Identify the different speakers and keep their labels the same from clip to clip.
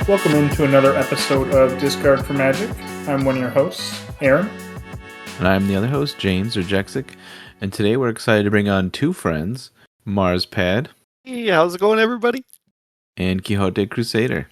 Speaker 1: Welcome into another episode of Discard for Magic. I'm one of your hosts, Aaron.
Speaker 2: And I'm the other host, James or Jexic. And today we're excited to bring on two friends, Marspad.
Speaker 3: Hey, how's it going, everybody?
Speaker 2: And QuixoteCrusader.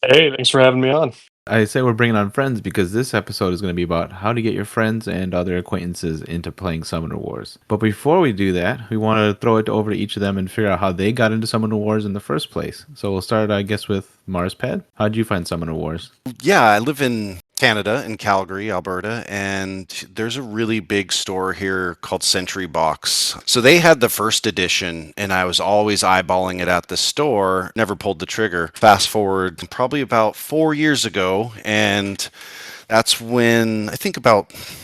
Speaker 4: Hey, thanks for having me on.
Speaker 2: I say we're bringing on friends because this episode is going to be about how to get your friends and other acquaintances into playing Summoner Wars. But before we do that, we want to throw it over to each of them and figure out how they got into Summoner Wars in the first place. So we'll start, I guess, with Marspad. How'd you find Summoner Wars?
Speaker 3: Yeah, I live in Canada, in Calgary, Alberta, and there's a really big store here called Century Box. So they had the first edition, and I was always eyeballing it at the store, never pulled the trigger. Fast forward probably about 4 years ago, and that's when,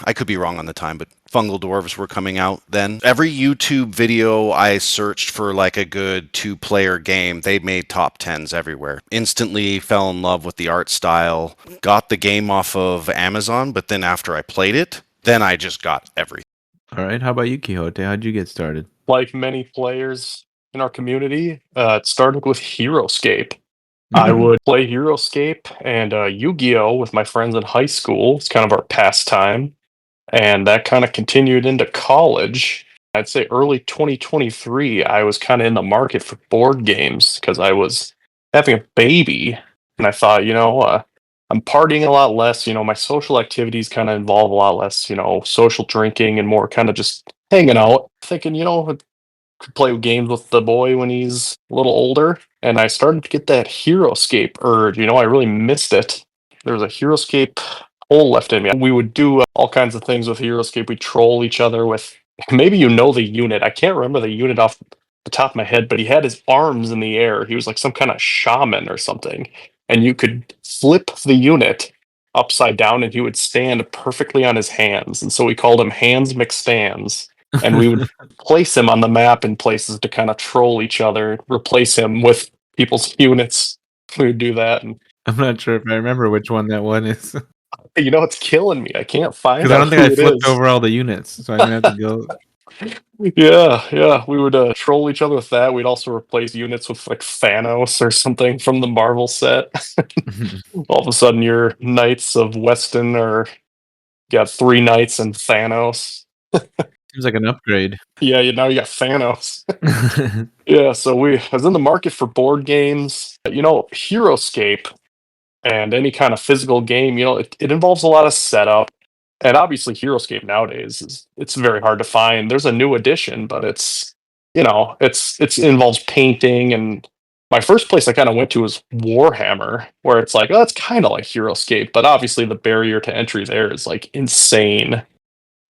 Speaker 3: I could be wrong on the time, but Fungal Dwarves were coming out then. Every YouTube video I searched for like a good 2-player game, they made top 10s everywhere. Instantly fell in love with the art style. Got the game off of Amazon, but then after I played it, then I just got everything.
Speaker 2: All right, how about you, Quixote? How'd you get started?
Speaker 4: Like many players in our community, it started with HeroScape. I would play HeroScape and Yu-Gi-Oh! With my friends in high school. It's kind of our pastime. And that kind of continued into college. I'd say early 2023, I was kind of in the market for board games because I was having a baby. And I thought, I'm partying a lot less. My social activities kind of involve a lot less, social drinking and more kind of just hanging out. Thinking, I could play games with the boy when he's a little older. And I started to get that HeroScape urge. I really missed it. There was a HeroScape hole left in me. We would do all kinds of things with HeroScape. We'd troll each other with, maybe the unit. I can't remember the unit off the top of my head, but he had his arms in the air. He was like some kind of shaman or something. And you could flip the unit upside down and he would stand perfectly on his hands. And so we called him Hands McStands. And we would place him on the map in places to kind of troll each other, replace him with people's units. We would do that. And
Speaker 2: I'm not sure if I remember which one that one is.
Speaker 4: it's killing me. I can't find it.
Speaker 2: Because I don't think I flipped over all the units, so I'm going to have to go.
Speaker 4: Yeah. We would troll each other with that. We'd also replace units with like Thanos or something from the Marvel set. All of a sudden, your Knights of Weston got 3 Knights and Thanos.
Speaker 2: Seems like an upgrade.
Speaker 4: Yeah, now you got Thanos. Yeah, so I was in the market for board games. HeroScape and any kind of physical game, it involves a lot of setup. And obviously HeroScape nowadays it's very hard to find. There's a new edition, but it's involves painting. And my first place I kind of went to was Warhammer, where it's like, oh, it's kind of like HeroScape, but obviously the barrier to entry there is like insane.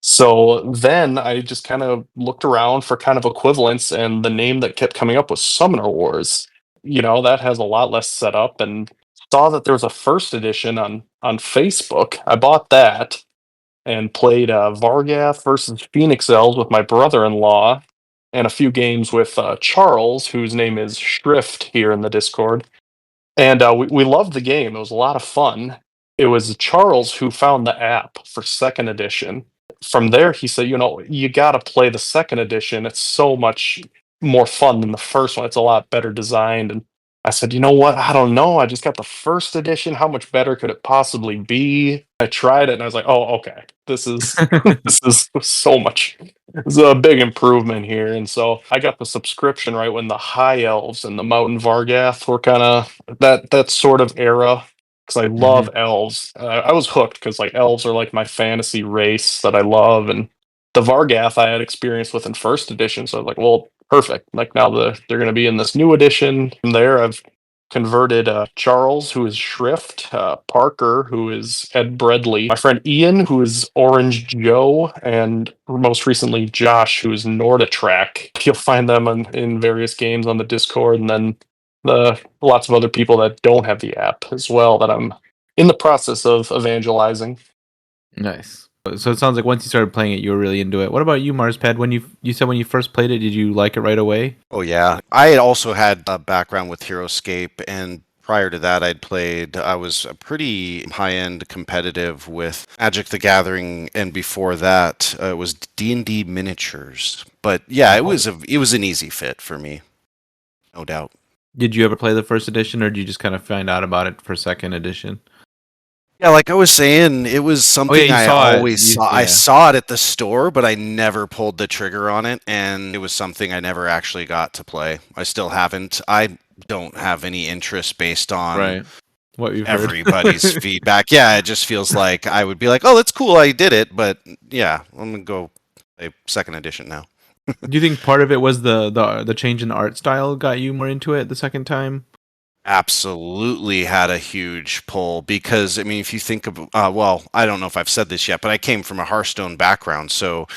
Speaker 4: So then I just kind of looked around for kind of equivalents, and the name that kept coming up was Summoner Wars. That has a lot less setup, and saw that there was a first edition on Facebook. I bought that and played Vargath versus Phoenix Elves with my brother-in-law, and a few games with Charles, whose name is Shrift here in the Discord. And we loved the game. It was a lot of fun. It was Charles who found the app for second edition. From there, he said, you got to play the second edition. It's so much more fun than the first one. It's a lot better designed. And I said, you know what? I don't know. I just got the first edition. How much better could it possibly be? I tried it and I was like, oh, okay. This is this is so much. It's a big improvement here. And so I got the subscription right when the High Elves and the Mountain Vargath were kind of that sort of era. Because I love elves. I was hooked because like elves are like my fantasy race that I love, and the Vargath I had experience with in first edition. So I was like, well, perfect. Like now they're going to be in this new edition. From there, I've converted Charles, who is Shrift, Parker, who is Ed Bredley, my friend Ian, who is Orange Joe, and most recently Josh, who is Nordatrack. You'll find them in various games on the Discord, and then lots of other people that don't have the app as well that I'm in the process of evangelizing.
Speaker 2: Nice. So it sounds like once you started playing it, you were really into it. What about you, Marspad? When you said when you first played it, did you like it right away?
Speaker 3: Oh, yeah. I also had a background with HeroScape, and prior to that, I was a pretty high-end competitive with Magic the Gathering, and before that, it was D&D miniatures. But yeah, it was an easy fit for me, no doubt.
Speaker 2: Did you ever play the first edition, or did you just kind of find out about it for second edition?
Speaker 3: Yeah, like I was saying, it was something
Speaker 2: you
Speaker 3: I
Speaker 2: saw it.
Speaker 3: always saw. I
Speaker 2: Yeah.
Speaker 3: saw it at the store, but I never pulled the trigger on it, and it was something I never actually got to play. I still haven't. I don't have any interest based on
Speaker 2: Right. What you've
Speaker 3: everybody's
Speaker 2: heard.
Speaker 3: feedback. Yeah, it just feels like I would be like, "Oh, that's cool, I did it," but yeah, I'm gonna go play second edition now.
Speaker 2: Do you think part of it was the change in art style got you more into it the second time?
Speaker 3: Absolutely had a huge pull because I mean, if you think of well, I don't know if I've said this yet, but I came from a Hearthstone background, so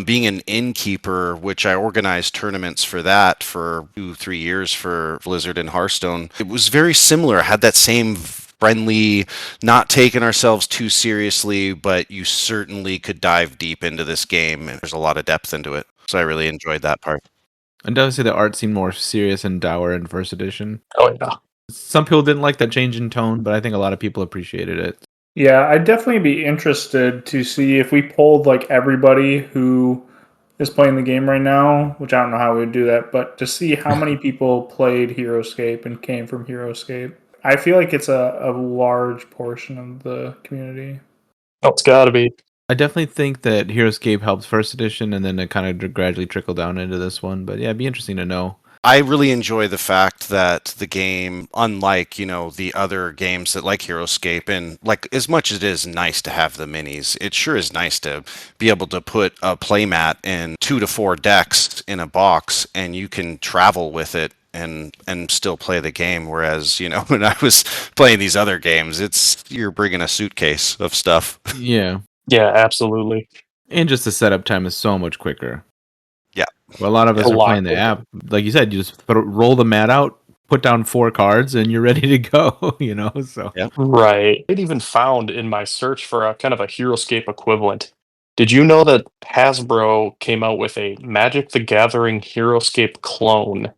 Speaker 3: being an innkeeper, which I organized tournaments for that for 2-3 years for Blizzard and Hearthstone, it was very similar. I had that same friendly, not taking ourselves too seriously, but you certainly could dive deep into this game, and there's a lot of depth into it. So I really enjoyed that part.
Speaker 2: And definitely the art seemed more serious and dour in first edition.
Speaker 4: Oh yeah.
Speaker 2: Some people didn't like that change in tone, but I think a lot of people appreciated it.
Speaker 1: Yeah, I'd definitely be interested to see if we polled like everybody who is playing the game right now, which I don't know how we would do that, but to see how many people played HeroScape and came from HeroScape. I feel like it's a large portion of the community.
Speaker 4: Oh, it's got to be.
Speaker 2: I definitely think that HeroScape helped first edition, and then it kind of gradually trickled down into this one. But yeah, it'd be interesting to know.
Speaker 3: I really enjoy the fact that the game, unlike, the other games that like HeroScape, and like as much as it is nice to have the minis, it sure is nice to be able to put a playmat and 2 to 4 decks in a box and you can travel with it and still play the game. Whereas, when I was playing these other games, it's you're bringing a suitcase of stuff.
Speaker 2: Yeah.
Speaker 4: Yeah, absolutely.
Speaker 2: And just the setup time is so much quicker.
Speaker 3: Yeah.
Speaker 2: Well, a lot of us
Speaker 4: A
Speaker 2: are
Speaker 4: lot
Speaker 2: playing the
Speaker 4: quicker.
Speaker 2: app. Like you said, you just roll the mat out, put down 4 cards, and you're ready to go, So
Speaker 3: Yeah.
Speaker 4: Right. It even found in my search for a kind of a HeroScape equivalent. Did you know that Hasbro came out with a Magic the Gathering HeroScape clone?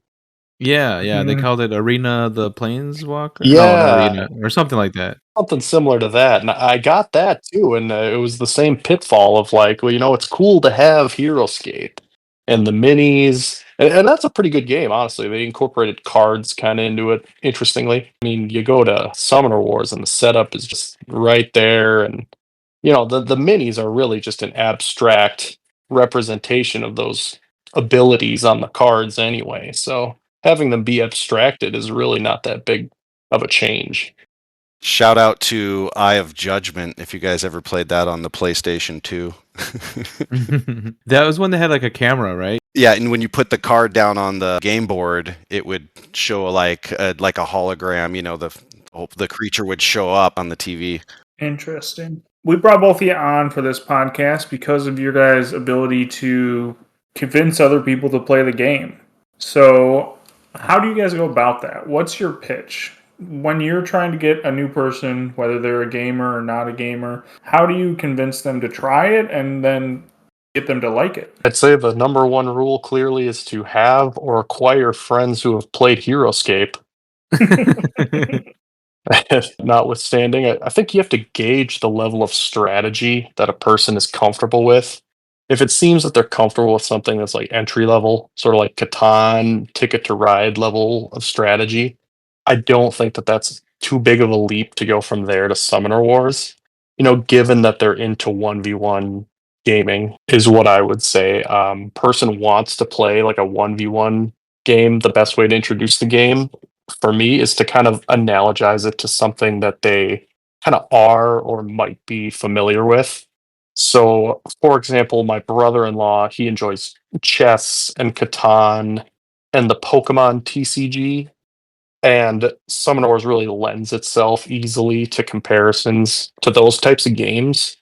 Speaker 2: Yeah, they
Speaker 1: Mhm.
Speaker 2: called it Arena the Planeswalker. No, not
Speaker 4: Yeah,
Speaker 2: Arena, or something like that.
Speaker 4: something similar to that. And I got that too. And it was the same pitfall of like, well, it's cool to have HeroScape and the minis. And that's a pretty good game, honestly. They incorporated cards kind of into it, interestingly. I mean, you go to Summoner Wars and the setup is just right there. And, the minis are really just an abstract representation of those abilities on the cards anyway. So having them be abstracted is really not that big of a change.
Speaker 3: Shout out to Eye of Judgment if you guys ever played that on the PlayStation 2.
Speaker 2: That was when they had like a camera, right?
Speaker 3: Yeah, and when you put the card down on the game board, it would show like a hologram. The creature would show up on the TV.
Speaker 1: Interesting. We brought both of you on for this podcast because of your guys' ability to convince other people to play the game. So, how do you guys go about that? What's your pitch? When you're trying to get a new person, whether they're a gamer or not a gamer, how do you convince them to try it and then get them to like it?
Speaker 4: I'd say the number one rule clearly is to have or acquire friends who have played HeroScape. Notwithstanding, I think you have to gauge the level of strategy that a person is comfortable with. If it seems that they're comfortable with something that's like entry level, sort of like Catan, Ticket to Ride level of strategy, I don't think that that's too big of a leap to go from there to Summoner Wars. Given that they're into 1v1 gaming, is what I would say. Person wants to play like a 1v1 game. The best way to introduce the game for me is to kind of analogize it to something that they kind of are or might be familiar with. So, for example, my brother-in-law, he enjoys chess and Catan and the Pokemon TCG, and Summoner Wars really lends itself easily to comparisons to those types of games.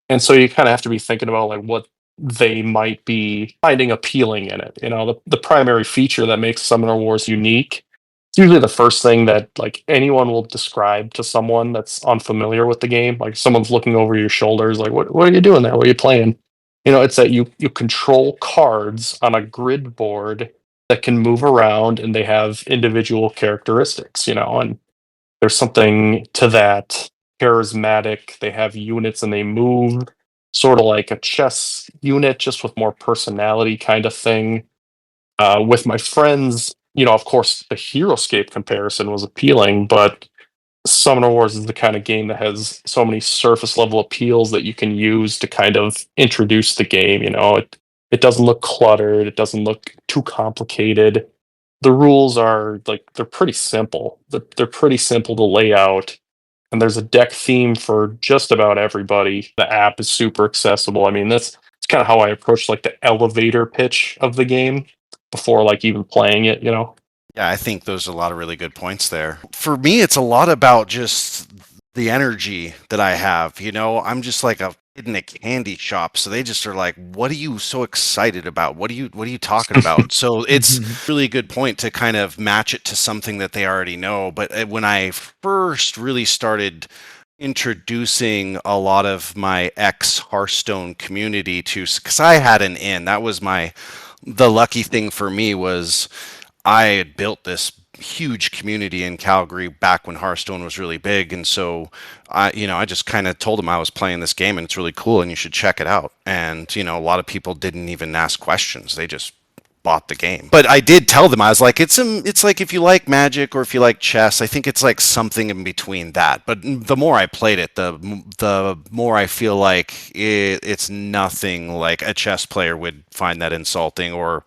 Speaker 4: And so you kind of have to be thinking about like what they might be finding appealing in it. The primary feature that makes Summoner Wars unique. It's usually the first thing that like anyone will describe to someone that's unfamiliar with the game. Like someone's looking over your shoulders, like, what are you doing there? What are you playing? It's that you control cards on a grid board that can move around and they have individual characteristics, and there's something to that charismatic. They have units and they move sort of like a chess unit, just with more personality kind of thing. With my friends, of course, the HeroScape comparison was appealing, but Summoner Wars is the kind of game that has so many surface level appeals that you can use to kind of introduce the game. It doesn't look cluttered. It doesn't look too complicated. The rules are like they're pretty simple. They're pretty simple to lay out, and there's a deck theme for just about everybody. The app is super accessible. I mean, it's kind of how I approach like the elevator pitch of the game before like even playing it.
Speaker 3: Yeah, I think those are a lot of really good points there. For me, it's a lot about just the energy that I have. I'm just like a kid in a candy shop, so they just are like, "What are you so excited about? What are you talking about?" So it's really a good point to kind of match it to something that they already know. But when I first really started introducing a lot of my ex Hearthstone community to, because I had an in, that was the lucky thing for me was I had built this huge community in Calgary back when Hearthstone was really big, and so I just kind of told them I was playing this game and it's really cool and you should check it out. And a lot of people didn't even ask questions; they just bought the game. But I did tell them, I was like, it's like if you like Magic or if you like chess, I think it's like something in between that. But the more I played it, the more I feel like it's nothing like a chess player would find that insulting, or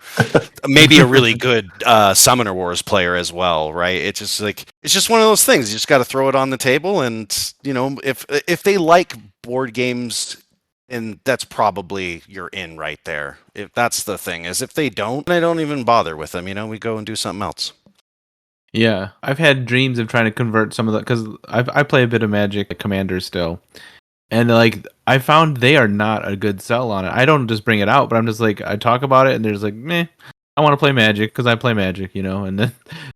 Speaker 3: maybe a really good Summoner Wars player as well, right? It's just one of those things. You just got to throw it on the table, and if they like board games, and that's probably you're in right there. If that's the thing, is if they don't, I don't even bother with them. We go and do something else.
Speaker 2: Yeah, I've had dreams of trying to convert some of the, because I play a bit of Magic Commander still, and like I found they are not a good sell on it. I don't just bring it out, but I'm just like I talk about it, and there's like, meh, I want to play Magic because I play Magic, and then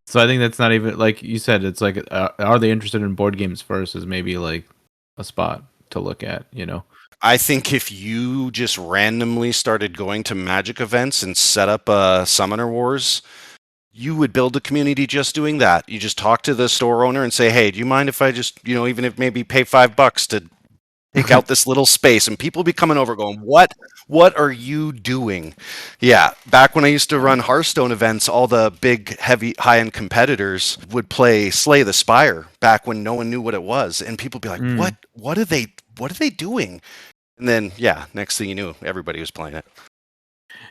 Speaker 2: so I think that's not even like you said. It's like, are they interested in board games first? Is maybe like a spot to look at,
Speaker 3: I think if you just randomly started going to Magic events and set up a Summoner Wars, you would build a community just doing that. You just talk to the store owner and say, "Hey, do you mind if I just, even if maybe pay $5 to take out this little space?" And people be coming over going, "What are you doing?" Yeah, back when I used to run Hearthstone events, all the big, heavy, high-end competitors would play Slay the Spire back when no one knew what it was, and people be like, What are they doing?" And then, yeah, next thing you knew, everybody was playing it.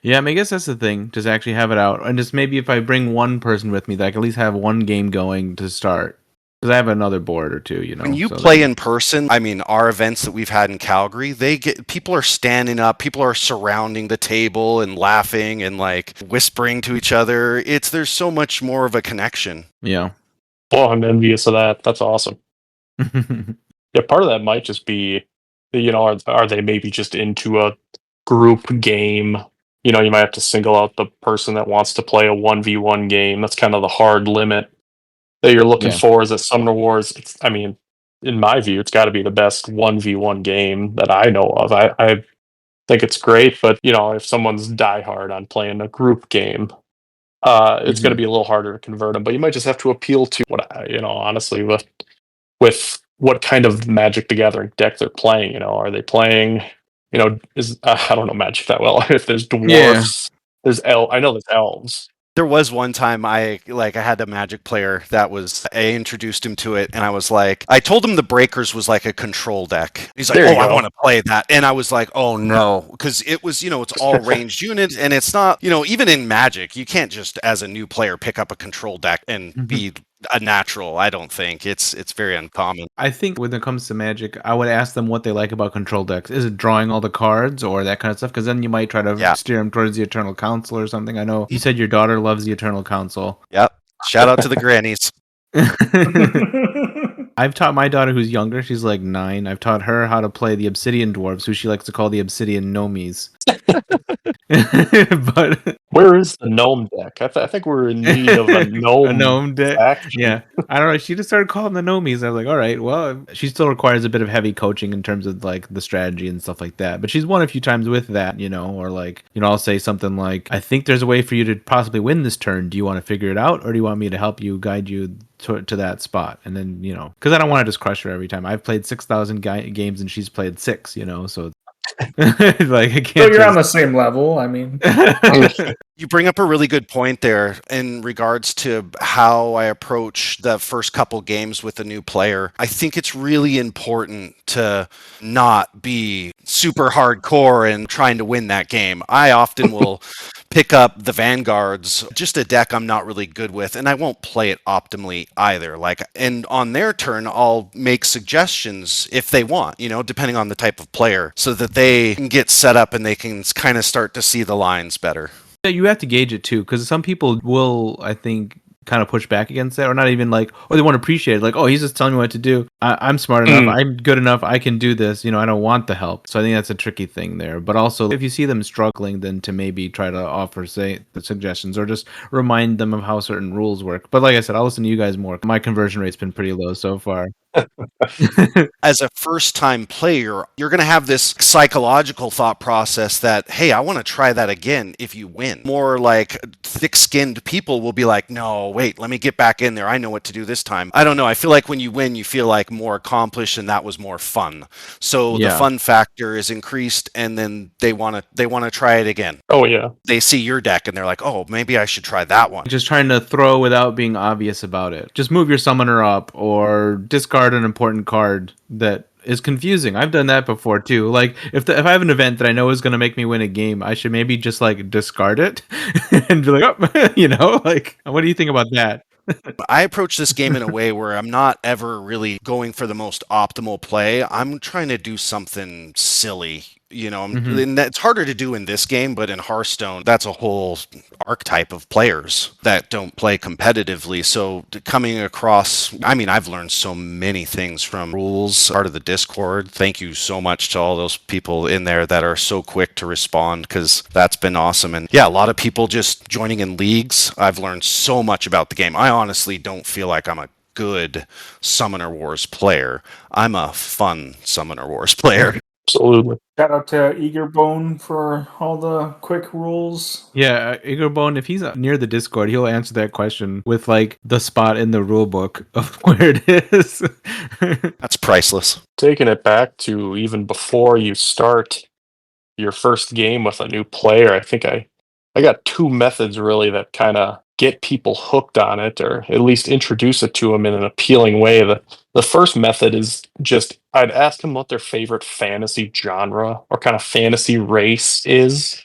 Speaker 2: Yeah, I mean, I guess that's the thing. Just actually have it out, and just maybe if I bring one person with me, that I can at least have one game going to start. Because I have another board or two,
Speaker 3: When you play in person, I mean, our events that we've had in Calgary, people are standing up, people are surrounding the table and laughing and like whispering to each other. There's so much more of a connection.
Speaker 2: Yeah.
Speaker 4: Well, I'm envious of that. That's awesome. Yeah, part of that might just be, are they maybe just into a group game? You might have to single out the person that wants to play a 1v1 game. That's kind of the hard limit that you're looking for is at Summoner Wars. In my view, it's got to be the best 1v1 game that I know of. I think it's great, but if someone's diehard on playing a group game, it's going to be a little harder to convert them. But you might just have to appeal to honestly, with what kind of Magic the Gathering deck they're playing. Are they playing? I don't know Magic that well. If there's dwarfs, there's I know there's elves.
Speaker 3: There was one time I had a Magic player that I introduced him to it, and I was like, I told him the Breakers was like a control deck. He's like, I want to play that. And I was like, oh no, because it was, it's all ranged units, and it's not, even in Magic, you can't just as a new player pick up a control deck and be a natural. I don't think it's very uncommon.
Speaker 2: I think when it comes to Magic, I would ask them what they like about control decks. Is it drawing all the cards or that kind of stuff? Because then you might try to steer them towards the Eternal Council or something. I know you said your daughter loves the Eternal Council.
Speaker 3: Yep. Shout out to the grannies.
Speaker 2: I've taught my daughter, who's younger, she's like 9. I've taught her how to play the Obsidian Dwarves, who she likes to call the Obsidian Gnomies. But
Speaker 4: where is the gnome deck? I think we're in need of a gnome
Speaker 2: deck.
Speaker 4: Action.
Speaker 2: Yeah, I don't know. She just started calling the Gnomies. I was like, all right, well, she still requires a bit of heavy coaching in terms of like the strategy and stuff like that. But she's won a few times with that, or like, I'll say something like, I think there's a way for you to possibly win this turn. Do you want to figure it out, or do you want me to help you, guide you to that spot? And then, because I don't want to just crush her every time. I've played 6,000 games and she's played 6, so Like I
Speaker 1: So
Speaker 2: can't.
Speaker 1: you're on the same level. I mean,
Speaker 3: You bring up a really good point there in regards to how I approach the first couple games with a new player. I think it's really important to not be super hardcore and trying to win that game. I often will pick up the Vanguards, just a deck I'm not really good with, and I won't play it optimally either. Like, and on their turn, I'll make suggestions if they want, depending on the type of player, so that they can get set up and they can kind of start to see the lines better.
Speaker 2: Yeah, you have to gauge it too, because some people will, I think, kind of push back against that, or not even like, or they won't appreciate it. Like, oh, he's just telling me what to do. I'm smart enough. I'm good enough. I can do this. I don't want the help. So I think that's a tricky thing there. But also, if you see them struggling, then to maybe try to offer, say, the suggestions, or just remind them of how certain rules work. But like I said, I'll listen to you guys more. My conversion rate's been pretty low so far.
Speaker 3: As a first-time player, you're going to have this psychological thought process that, hey, I want to try that again if you win. More like thick-skinned people will be like, no, wait, let me get back in there. I know what to do this time. I don't know. I feel like when you win, you feel like more accomplished, and that was more fun. So the fun factor is increased, and then they want to try it again.
Speaker 4: Oh, yeah.
Speaker 3: They see your deck, and they're like, oh, maybe I should try that one.
Speaker 2: Just trying to throw without being obvious about it. Just move your summoner up or discard an important card that is confusing. I've done that before too. Like if I have an event that I know is going to make me win a game, I should maybe just like discard it and be like, oh, like, what do you think about that?
Speaker 3: I approach this game in a way where I'm not ever really going for the most optimal play. I'm trying to do something silly. And it's harder to do in this game, but in Hearthstone, that's a whole archetype of players that don't play competitively. So coming across, I've learned so many things from rules, part of the Discord. Thank you so much to all those people in there that are so quick to respond, because that's been awesome. And yeah, a lot of people just joining in leagues. I've learned so much about the game. I honestly don't feel like I'm a good Summoner Wars player. I'm a fun Summoner Wars player.
Speaker 4: Absolutely.
Speaker 1: Shout out to Eagerbone for all the quick rules.
Speaker 2: Yeah, Eagerbone, if he's near the Discord, he'll answer that question with like the spot in the rule book of where it is.
Speaker 3: That's priceless.
Speaker 4: Taking it back to even before you start your first game with a new player, I think I got two methods really that kind of get people hooked on it, or at least introduce it to them in an appealing way. The first method is just I'd ask them what their favorite fantasy genre or kind of fantasy race is,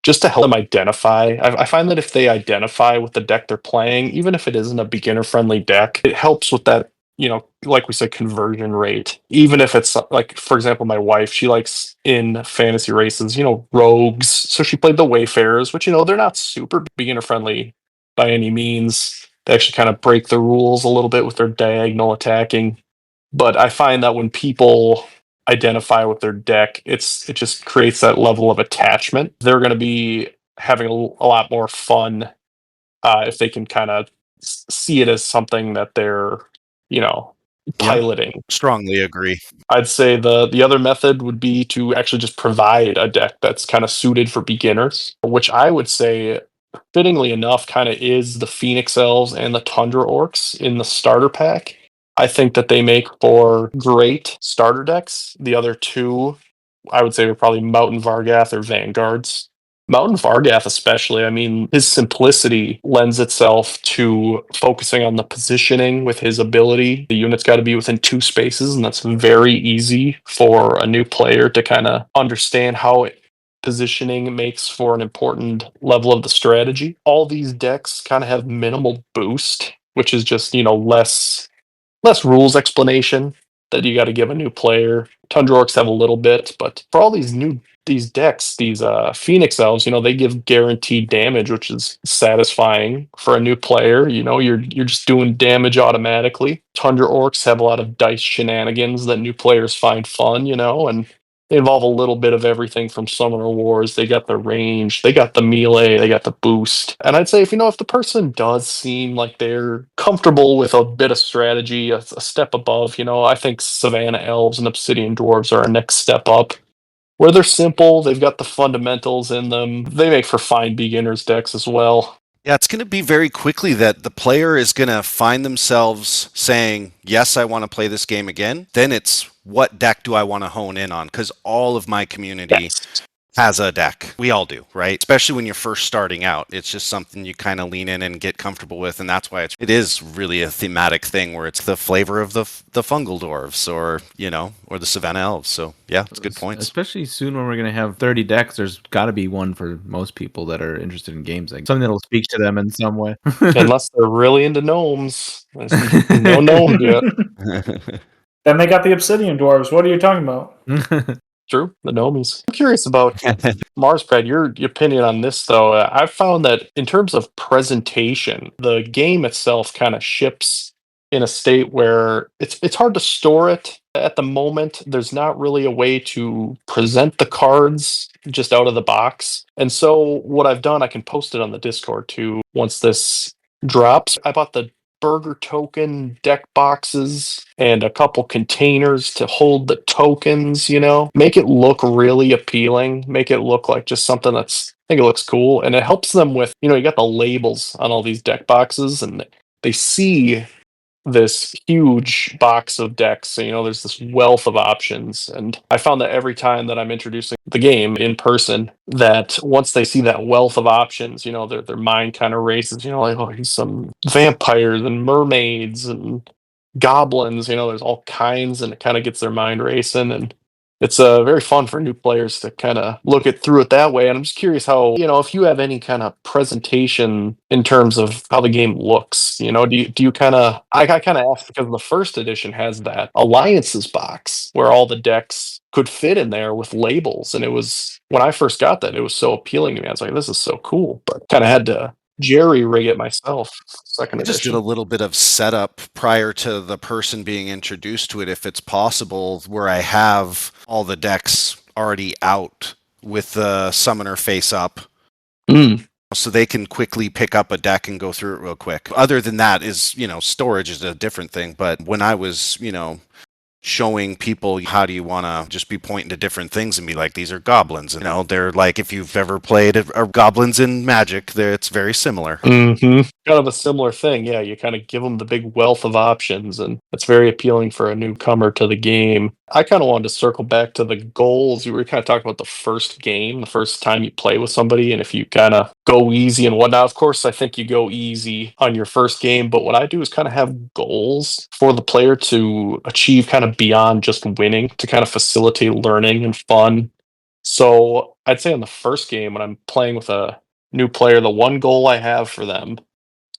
Speaker 4: just to help them identify. I find that if they identify with the deck they're playing, even if it isn't a beginner friendly deck, it helps with that, like we said, conversion rate. Even if it's like, for example, my wife, she likes in fantasy races, rogues. So she played the Wayfarers, which, they're not super beginner friendly by any means. They actually kind of break the rules a little bit with their diagonal attacking. But I find that when people identify with their deck, it just creates that level of attachment. They're going to be having a lot more fun if they can kind of see it as something that they're, piloting.
Speaker 3: Yep. Strongly agree.
Speaker 4: I'd say the other method would be to actually just provide a deck that's kind of suited for beginners, which I would say, fittingly enough, kind of is the Phoenix Elves and the Tundra Orcs in the starter pack. I think that they make for great starter decks. The other two, I would say, are probably Mountain Vargath or Vanguards. Mountain Vargath, especially, his simplicity lends itself to focusing on the positioning with his ability. The unit's got to be within 2 spaces, and that's very easy for a new player to kind of understand how positioning makes for an important level of the strategy. All these decks kind of have minimal boost, which is just, less rules explanation that you got to give a new player. Tundra Orcs have a little bit, but for all these decks, these Phoenix Elves, they give guaranteed damage, which is satisfying for a new player. You're just doing damage automatically. Tundra Orcs have a lot of dice shenanigans that new players find fun, and they involve a little bit of everything from Summoner Wars. They got the range, they got the melee, they got the boost. And I'd say if the person does seem like they're comfortable with a bit of strategy, a step above, I think Savannah Elves and Obsidian Dwarves are our next step up. Where they're simple, they've got the fundamentals in them. They make for fine beginners decks as well.
Speaker 3: Yeah, it's going to be very quickly that the player is going to find themselves saying, yes, I want to play this game again. Then it's what deck do I want to hone in on? Because all of my community has a deck. We all do, right? Especially when you're first starting out. It's just something you kind of lean in and get comfortable with, and that's why it is really a thematic thing where it's the flavor of the fungal dwarves, or or the savannah elves. So yeah, it's good points.
Speaker 2: Especially soon when we're gonna have 30 decks, there's got to be one for most people that are interested in games, like something that'll speak to them in some way.
Speaker 4: Unless they're really into gnomes. There's no gnomes yet.
Speaker 1: Then they got the obsidian dwarves. What are you talking about?
Speaker 4: True, the gnomies. I'm curious about Marspad, your opinion on this, though. I've found that in terms of presentation, the game itself kind of ships in a state where it's hard to store it at the moment. There's not really a way to present the cards just out of the box. And so what I've done, I can post it on the Discord too once this drops. I bought the burger token deck boxes and a couple containers to hold the tokens, make it look really appealing, make it look like just something I think it looks cool. And it helps them with, you got the labels on all these deck boxes and they see this huge box of decks. So, there's this wealth of options. And I found that every time that I'm introducing the game in person, that once they see that wealth of options, their mind kind of races, like, oh, he's some vampires and mermaids and goblins, there's all kinds, and it kind of gets their mind racing. And it's very fun for new players to kind of look through it that way. And I'm just curious how, if you have any kind of presentation in terms of how the game looks, do you kind of, I kind of asked because the first edition has that alliances box where all the decks could fit in there with labels. And it was, when I first got that, it was so appealing to me. I was like, this is so cool, but kind of had to jerry rig it myself. Second
Speaker 3: I just did
Speaker 4: edition.
Speaker 3: a little bit of setup prior to the person being introduced to it, if it's possible, where I have all the decks already out with the summoner face up. So they can quickly pick up a deck and go through it real quick. Other than that is, storage is a different thing. But when I was, showing people how do you want to just be pointing to different things and be like, these are goblins. They're like, if you've ever played goblins in Magic, it's very similar.
Speaker 4: Kind of a similar thing. Yeah, you kind of give them the big wealth of options, and it's very appealing for a newcomer to the game. I kind of wanted to circle back to the goals. You were kind of talking about the first game, the first time you play with somebody, and if you kind of go easy and whatnot. Of course, I think you go easy on your first game, but what I do is kind of have goals for the player to achieve kind of beyond just winning, to kind of facilitate learning and fun. So I'd say on the first game, when I'm playing with a new player, the one goal I have for them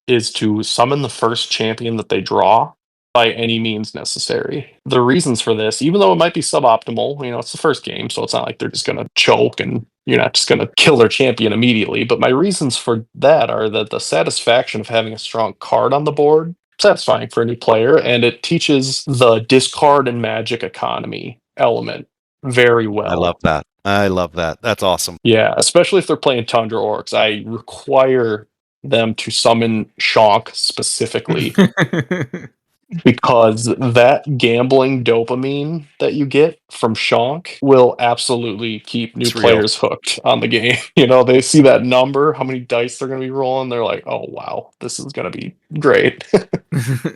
Speaker 4: is to summon the first champion that they draw by any means necessary. The reasons for this, even though it might be suboptimal, it's the first game, so it's not like they're just going to choke and you're not just going to kill their champion immediately. But my reasons for that are that the satisfaction of having a strong card on the board, satisfying for a new player, and it teaches the discard and magic economy element very well.
Speaker 3: I love that. That's awesome.
Speaker 4: Yeah, especially if they're playing Tundra Orcs. I require them to summon Shonk specifically because that gambling dopamine that you get from Shonk will absolutely keep new players hooked on the game. They see that number, how many dice they're going to be rolling. They're like, oh, wow, this is going to be great. As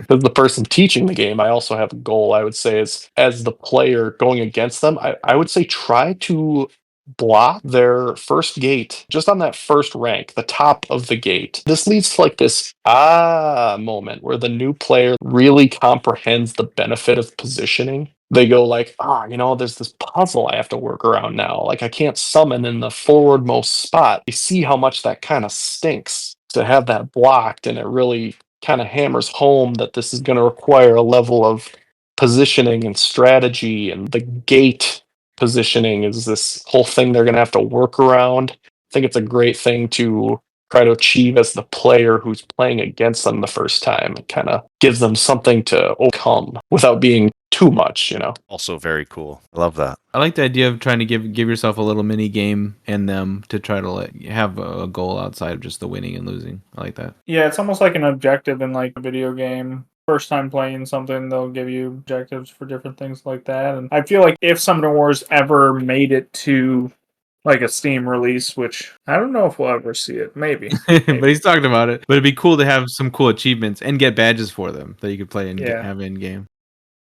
Speaker 4: the person teaching the game, I also have a goal, I would say, is as the player going against them, I would say try to block their first gate just on that first rank, the top of the gate. This leads to like this moment where the new player really comprehends the benefit of positioning. They go like, there's this puzzle I have to work around now. Like I can't summon in the forwardmost spot. You see how much that kind of stinks to have that blocked, and it really kind of hammers home that this is going to require a level of positioning and strategy, and the gate positioning is this whole thing they're going to have to work around. I think it's a great thing to try to achieve as the player who's playing against them the first time. It kind of gives them something to overcome without being too much,
Speaker 3: Also very cool. I love that.
Speaker 2: I like the idea of trying to give yourself a little mini game in them to try to have a goal outside of just the winning and losing. I like that.
Speaker 1: Yeah, it's almost like an objective in like a video game. First time playing something, they'll give you objectives for different things like that. And I feel like if Summoner Wars ever made it to like a Steam release, which I don't know if we'll ever see it. Maybe.
Speaker 2: But he's talking about it. But it'd be cool to have some cool achievements and get badges for them that you could play and have in game.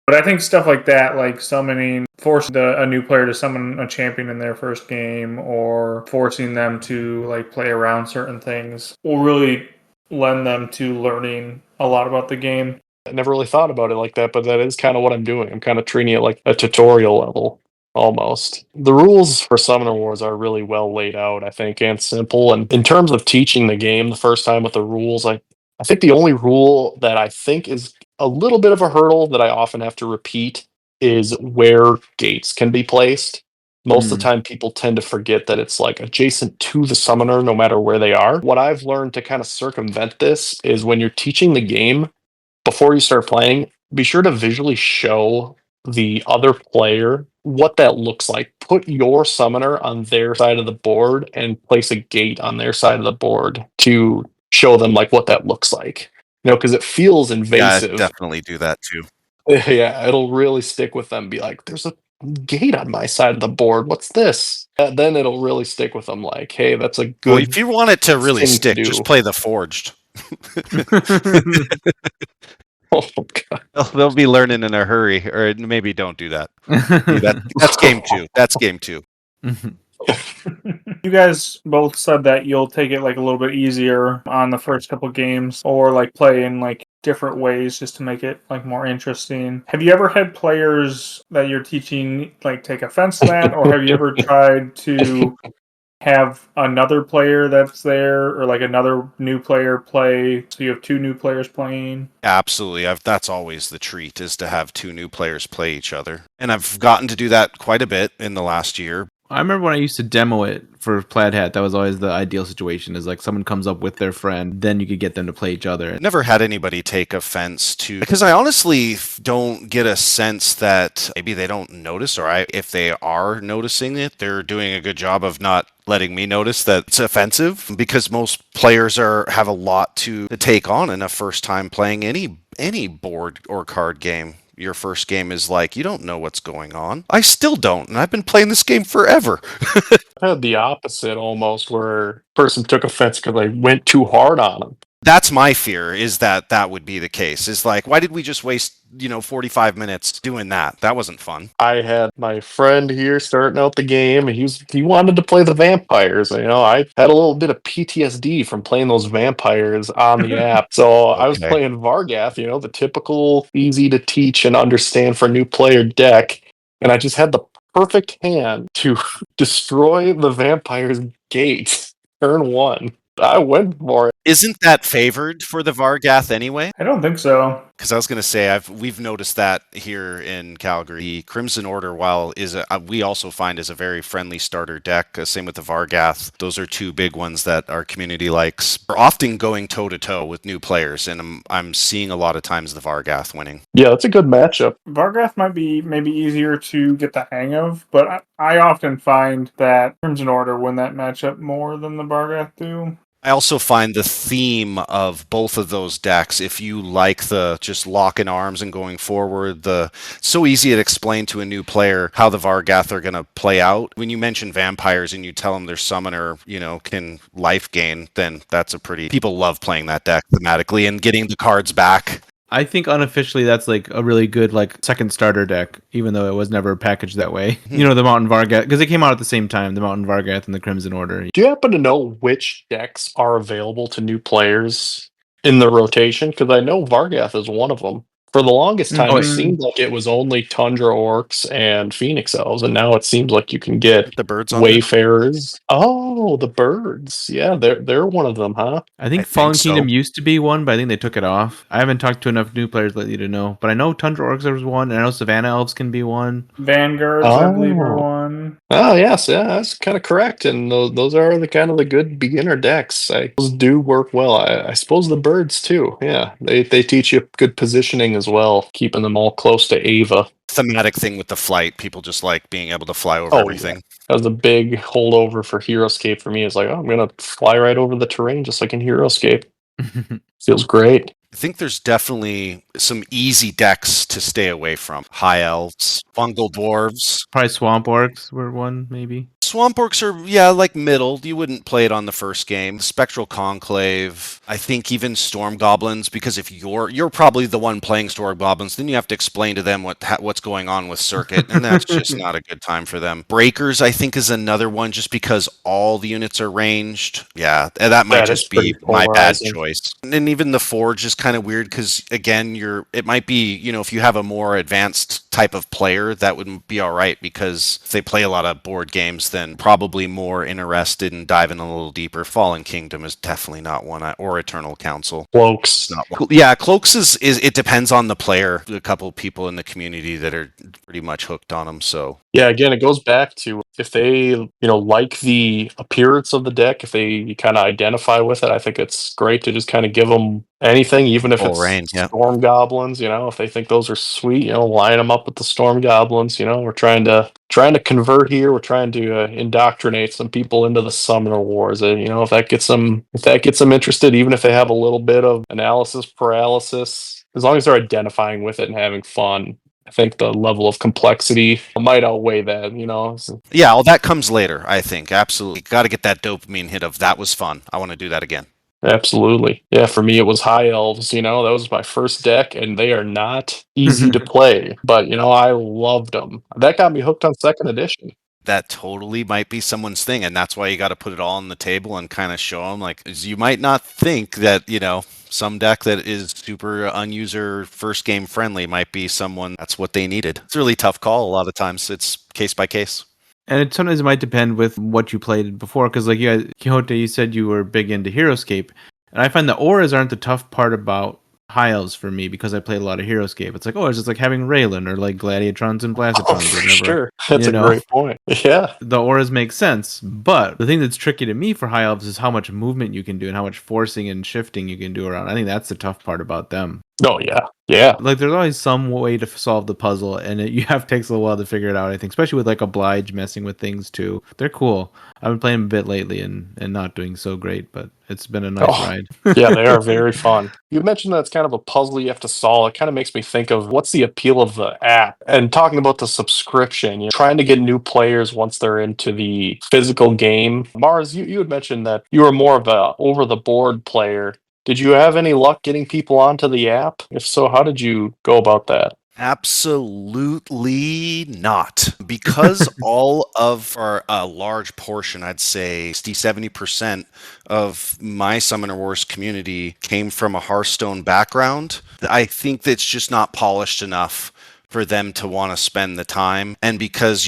Speaker 1: But I think stuff like that, like summoning, forcing a new player to summon a champion in their first game, or forcing them to like play around certain things, will really lend them to learning a lot about the game.
Speaker 4: I never really thought about it like that, but that is kind of what I'm doing. I'm kind of treating it like a tutorial level almost. The rules for Summoner Wars are really well laid out, I think, and simple. And in terms of teaching the game the first time with the rules, I think the only rule that I think is a little bit of a hurdle that I often have to repeat is where gates can be placed. Most of the time, people tend to forget that it's like adjacent to the summoner no matter where they are. What I've learned to kind of circumvent this is when you're teaching the game, before you start playing, be sure to visually show the other player what that looks like. Put your summoner on their side of the board and place a gate on their side of the board to show them like what that looks like. You know, because it feels invasive.
Speaker 3: Yeah, definitely do that too.
Speaker 4: Yeah, it'll really stick with them. Be like, there's a gate on my side of the board. What's this? Then it'll really stick with them. Like, hey, that's a good.
Speaker 3: Well, if you want it to really
Speaker 4: thing to
Speaker 3: stick,
Speaker 4: do.
Speaker 3: just play the Forged.
Speaker 4: Oh god.
Speaker 3: They'll be learning in a hurry, or maybe don't do that. That's game 2. That's game 2.
Speaker 1: You guys both said that you'll take it like a little bit easier on the first couple games, or like play in like different ways just to make it like more interesting. Have you ever had players that you're teaching like take offense to that, or have you ever tried to have another player that's there, or like another new player play, so you have 2 new players playing?
Speaker 3: Absolutely. That's always the treat, is to have 2 new players play each other. And I've gotten to do that quite a bit in the last year.
Speaker 2: I remember when I used to demo it for Plaid Hat, that was always the ideal situation, is like someone comes up with their friend, then you could get them to play each other.
Speaker 3: Never had anybody take offense to, because I honestly don't get a sense that maybe they don't notice, or if they are noticing it, they're doing a good job of not letting me notice that it's offensive, because most players have a lot to take on in a first time playing any board or card game. Your first game is like, you don't know what's going on. I still don't, and I've been playing this game forever.
Speaker 4: I had the opposite almost, where a person took offense because I went too hard on them.
Speaker 3: That's my fear, is that would be the case. Is like, why did we just waste 45 minutes doing that? That wasn't fun.
Speaker 4: I had my friend here starting out the game, and he wanted to play the vampires. I had a little bit of PTSD from playing those vampires on the app. So I was
Speaker 3: Okay.
Speaker 4: playing Vargath, the typical easy to teach and understand for new player deck. And I just had the perfect hand to destroy the vampire's gate turn 1. I went for it.
Speaker 3: Isn't that favored for the Vargath anyway?
Speaker 1: I don't think so.
Speaker 3: Because I was going to say, we've noticed that here in Calgary. The Crimson Order, while we also find is a very friendly starter deck. Same with the Vargath. Those are 2 big ones that our community likes. We're often going toe to toe with new players, and I'm seeing a lot of times the Vargath winning.
Speaker 4: Yeah, that's a good matchup.
Speaker 1: Vargath might be maybe easier to get the hang of, but I often find that Crimson Order win that matchup more than the Vargath do.
Speaker 3: I also find the theme of both of those decks, if you like the just locking arms and going forward, so easy to explain to a new player how the Vargath are going to play out. When you mention vampires and you tell them their summoner, can life gain, then that's people love playing that deck thematically and getting the cards back.
Speaker 2: I think unofficially that's like a really good like second starter deck, even though it was never packaged that way. The Mountain Vargath, because it came out at the same time, the Mountain Vargath and the Crimson Order.
Speaker 4: Do you happen to know which decks are available to new players in the rotation? Because I know Vargath is one of them. For the longest time, it seemed like it was only Tundra Orcs and Phoenix Elves, and now it seems like you can get
Speaker 3: the birds on
Speaker 4: Wayfarers. Oh, the birds. Yeah, they're one of them, huh?
Speaker 2: I think Fallen Kingdom used to be one, but I think they took it off. I haven't talked to enough new players lately to know, but I know Tundra Orcs was one, and I know Savannah Elves can be one.
Speaker 1: Vanguards, I believe, are one.
Speaker 4: Oh, yes, yeah, that's kind of correct. And those are the kind of the good beginner decks. Those do work well. I suppose the birds too. Yeah, they teach you good positioning as well, keeping them all close to Ava.
Speaker 3: Thematic thing with the flight. People just like being able to fly over everything.
Speaker 4: Yeah. That was a big holdover for HeroScape for me. It's like, I'm going to fly right over the terrain just like in HeroScape. Feels great.
Speaker 3: I think there's definitely some easy decks to stay away from. High Elves, Fungal Dwarves.
Speaker 2: Probably Swamp Orcs were one, maybe.
Speaker 3: Swamp Orcs are, like middle. You wouldn't play it on the first game. Spectral Conclave, I think even Storm Goblins, because if you're probably the one playing Storm Goblins, then you have to explain to them what's going on with Circuit, and that's just not a good time for them. Breakers, I think, is another one just because all the units are ranged. Yeah, that might just be my bad choice. And even the Forge is kind of weird because, again, it might be, if you have a more advanced type of player, that would be all right because if they play a lot of board games, then probably more interested in diving a little deeper. Fallen Kingdom is definitely not one, or Eternal Council.
Speaker 4: Cloaks.
Speaker 3: Yeah, Cloaks is it depends on the player. A couple of people in the community that are pretty much hooked on them, so.
Speaker 4: Yeah, again, it goes back to if they, like the appearance of the deck, if they kind of identify with it, I think it's great to just kind of give them anything, even if it's Storm Goblins, if they think those are sweet, line them up with the Storm Goblins, we're trying to convert here, we're trying to indoctrinate some people into the Summoner Wars. If that gets them interested, even if they have a little bit of analysis paralysis, as long as they're identifying with it and having fun, I think the level of complexity might outweigh that,
Speaker 3: Yeah, well, that comes later, I think. Absolutely. Got to get that dopamine hit of that was fun. I want to do that again.
Speaker 4: Absolutely. Yeah, for me, it was High Elves. That was my first deck, and they are not easy to play. But, I loved them. That got me hooked on second edition.
Speaker 3: That totally might be someone's thing, and that's why you got to put it all on the table and kind of show them, you might not think that, some deck that is super unuser first game friendly might be someone that's what they needed. It's a really tough call. A lot of times it's case by case.
Speaker 2: And sometimes it might depend with what you played before, because like Quixote, you said you were big into Heroescape, and I find the auras aren't the tough part about High Elves for me because I played a lot of Heroescape. It's like, it's just like having Raylan or like Gladiatrons and Blastotrons.
Speaker 4: Oh, for sure. That's a great point. Yeah.
Speaker 2: The auras make sense, but the thing that's tricky to me for High Elves is how much movement you can do and how much forcing and shifting you can do around. I think that's the tough part about them.
Speaker 4: Oh, yeah. Yeah.
Speaker 2: Like, there's always some way to solve the puzzle, and takes a little while to figure it out, I think, especially with, like, Oblige messing with things, too. They're cool. I've been playing a bit lately and not doing so great, but it's been a nice ride.
Speaker 4: Yeah, they are very fun. You mentioned that it's kind of a puzzle you have to solve. It kind of makes me think of what's the appeal of the app. And talking about the subscription, trying to get new players once they're into the physical game. Mars, you had mentioned that you were more of a over-the-board player. Did you have any luck getting people onto the app? If so, how did you go about that?
Speaker 3: Absolutely not. Because all of our large portion, I'd say 60-70% of my Summoner Wars community came from a Hearthstone background, I think that's just not polished enough for them to want to spend the time. And because,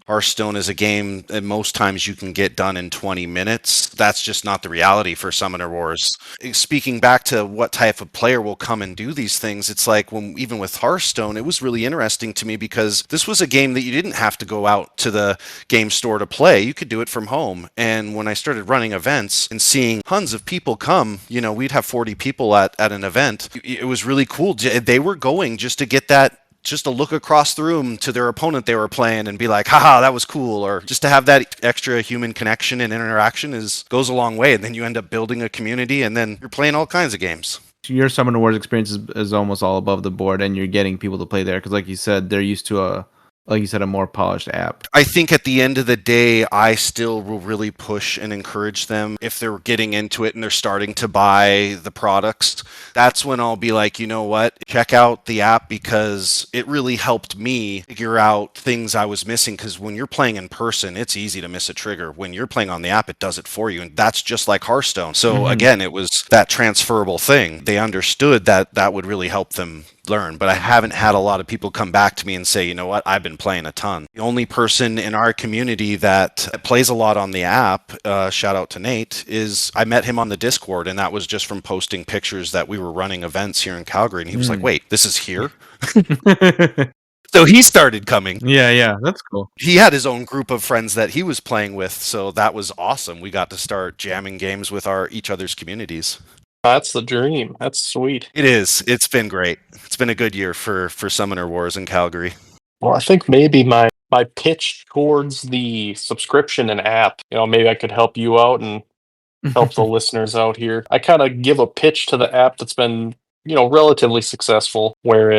Speaker 3: Hearthstone is a game that most times you can get done in 20 minutes. That's just not the reality for Summoner Wars. Speaking back to what type of player will come and do these things, it's like even with Hearthstone, it was really interesting to me because this was a game that you didn't have to go out to the game store to play. You could do it from home. And when I started running events and seeing tons of people come, we'd have 40 people at an event. It was really cool. They were going just to get that, just to look across the room to their opponent they were playing and be like, haha, that was cool. Or just to have that extra human connection and interaction goes a long way. And then you end up building a community and then you're playing all kinds of games.
Speaker 2: Your Summoner Wars experience is almost all above the board and you're getting people to play there because like you said, they're used to a more polished app.
Speaker 3: I think at the end of the day, I still will really push and encourage them. If they're getting into it and they're starting to buy the products, that's when I'll be like, you know what? Check out the app because it really helped me figure out things I was missing. Because when you're playing in person, it's easy to miss a trigger. When you're playing on the app, it does it for you. And that's just like Hearthstone. So again, it was that transferable thing. They understood that would really help them learn, but I haven't had a lot of people come back to me and say, you know what, I've been playing a ton. The only person in our community that plays a lot on the app, shout out to Nate, is I met him on the Discord, and that was just from posting pictures that we were running events here in Calgary, and he was like, wait, this is here? So he started coming.
Speaker 2: Yeah, that's cool.
Speaker 3: He had his own group of friends that he was playing with, so that was awesome. We got to start jamming games with each other's communities.
Speaker 4: That's the dream. That's sweet.
Speaker 3: It is. It's been great. It's been a good year for Summoner Wars in Calgary.
Speaker 4: Well, I think maybe my pitch towards the subscription and app, maybe I could help you out and help the listeners out here. I kind of give a pitch to the app that's been relatively successful, where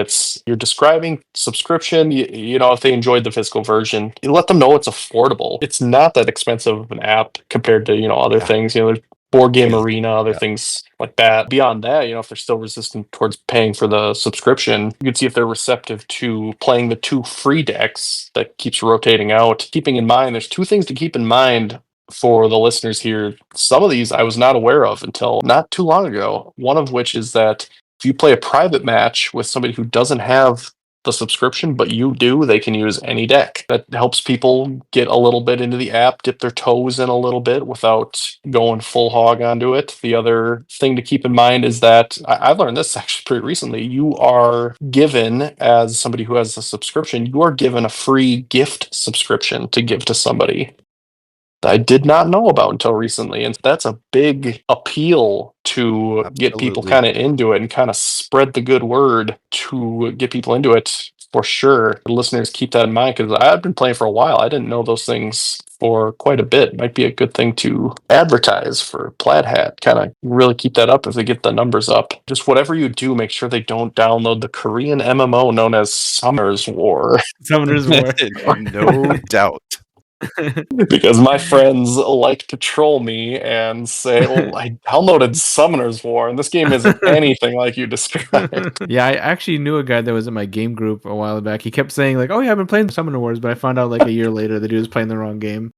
Speaker 4: you're describing subscription. If they enjoyed the physical version, you let them know it's affordable. It's not that expensive of an app compared to other things. There's Board Game Arena, other things like that. Beyond that, if they're still resistant towards paying for the subscription, you can see if they're receptive to playing the 2 free decks that keeps rotating out. Keeping in mind, there's 2 things to keep in mind for the listeners here. Some of these I was not aware of until not too long ago. One of which is that if you play a private match with somebody who doesn't have the subscription, but you do, they can use any deck. That helps people get a little bit into the app, dip their toes in a little bit without going full hog onto it. The other thing to keep in mind is that I've learned this actually pretty recently. You are given, as somebody who has a subscription, you are given a free gift subscription to give to somebody that I did not know about until recently. And that's a big appeal to get people kind of into it and kind of spread the good word to get people into it, for sure. Listeners, keep that in mind, because I've been playing for a while. I didn't know those things for quite a bit. Might be a good thing to advertise for Plaid Hat. Kind of really keep that up if they get the numbers up. Just whatever you do, make sure they don't download the Korean MMO known as Summer's War.
Speaker 2: Summoner's War.
Speaker 3: No doubt.
Speaker 4: Because my friends like to troll me and say, "Oh, I downloaded Summoner's War, and this game isn't anything like you described."
Speaker 2: Yeah, I actually knew a guy that was in my game group a while back. He kept saying like, "Oh yeah, I've been playing Summoner Wars," but I found out like a year later that he was playing the wrong game.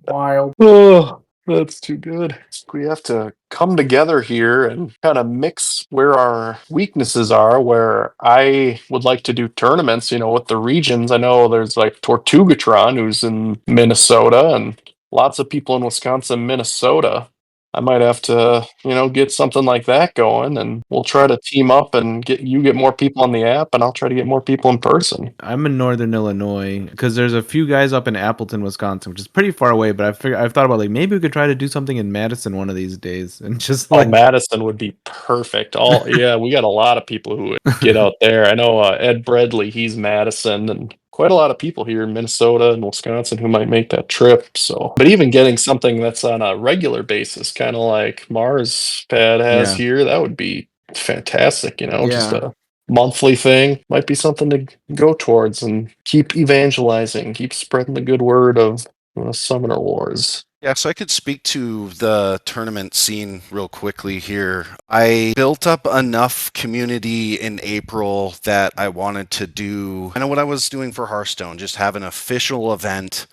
Speaker 1: Wild.
Speaker 4: Oh, that's too good. We have to come together here and kind of mix where our weaknesses are, where I would like to do tournaments, with the regions. I know there's like Tortugatron, who's in Minnesota, and lots of people in Wisconsin, Minnesota. I might have to, get something like that going, and we'll try to team up and get more people on the app, and I'll try to get more people in person.
Speaker 2: I'm in Northern Illinois because there's a few guys up in Appleton, Wisconsin, which is pretty far away. But I've thought about like maybe we could try to do something in Madison one of these days, and just like
Speaker 4: Madison would be perfect. We got a lot of people who would get out there. I know Ed Bradley, he's Madison, and quite a lot of people here in Minnesota and Wisconsin who might make that trip. So, but even getting something that's on a regular basis, kind of like Marspad has here, that would be fantastic. Just a monthly thing might be something to go towards and keep evangelizing, keep spreading the good word of Summoner Wars.
Speaker 3: Yeah, so I could speak to the tournament scene real quickly here. I built up enough community in April that I wanted to do what I was doing for Hearthstone, just have an official event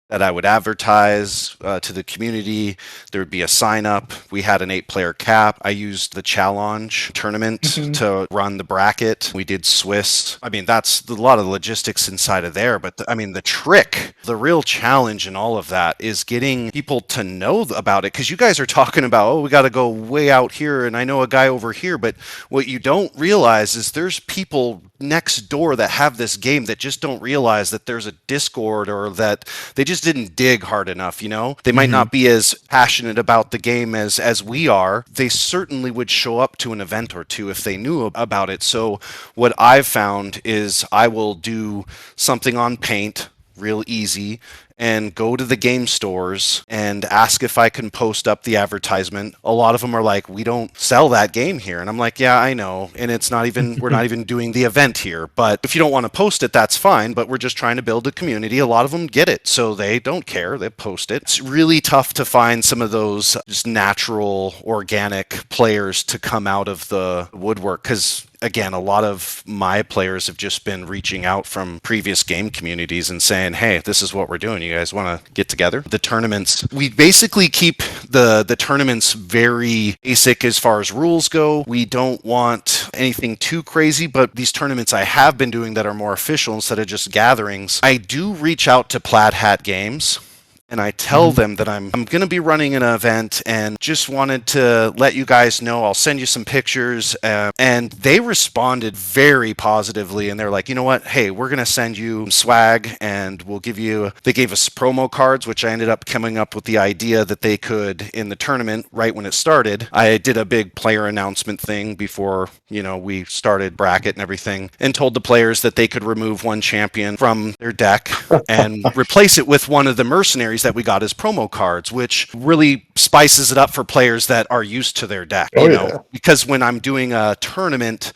Speaker 3: that I would advertise to the community. There would be a sign up. We had an 8-player cap. I used the challenge tournament to run the bracket. We did Swiss. I mean, that's a lot of logistics inside of there. But the trick, the real challenge in all of that is getting people to know about it. Because you guys are talking about, we got to go way out here. And I know a guy over here. But what you don't realize is there's people next door that have this game that just don't realize that there's a Discord, or that they just didn't dig hard enough. They might not be as passionate about the game as we are. They certainly would show up to an event or two if they knew about it. So what I've found is I will do something on Paint, real easy, and go to the game stores and ask if I can post up the advertisement. A lot of them are like, we don't sell that game here. And I'm like, yeah, I know. And it's not even, we're not even doing the event here. But if you don't want to post it, that's fine. But we're just trying to build a community. A lot of them get it. So they don't care. They post it. It's really tough to find some of those just natural, organic players to come out of the woodwork. Because again, a lot of my players have just been reaching out from previous game communities and saying, hey, this is what we're doing. You guys want to get together? The tournaments, we basically keep the tournaments very basic as far as rules go. We don't want anything too crazy, but these tournaments I have been doing that are more official instead of just gatherings, I do reach out to Plaid Hat Games. And I tell them that I'm going to be running an event and just wanted to let you guys know. I'll send you some pictures. And they responded very positively. And they're like, you know what? Hey, we're going to send you some swag and we'll give you... They gave us promo cards, which I ended up coming up with the idea that they could, in the tournament, right when it started, I did a big player announcement thing before, we started bracket and everything, and told the players that they could remove one champion from their deck and replace it with one of the mercenaries series that we got is promo cards, which really spices it up for players that are used to their deck.
Speaker 4: Oh,
Speaker 3: You know,
Speaker 4: yeah.
Speaker 3: because when I'm doing a tournament,